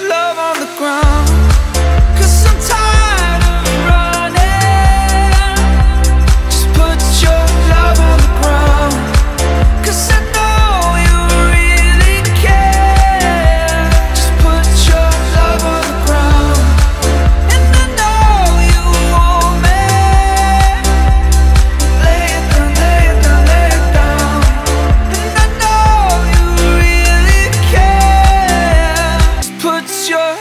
love on the ground. 'Cause I'm tired of running. Just put your love on the ground. 'Cause I know you really care. Just put your love on the ground. And I know you want me. Lay it down, lay it down, lay it down. And I know you really care. Just put your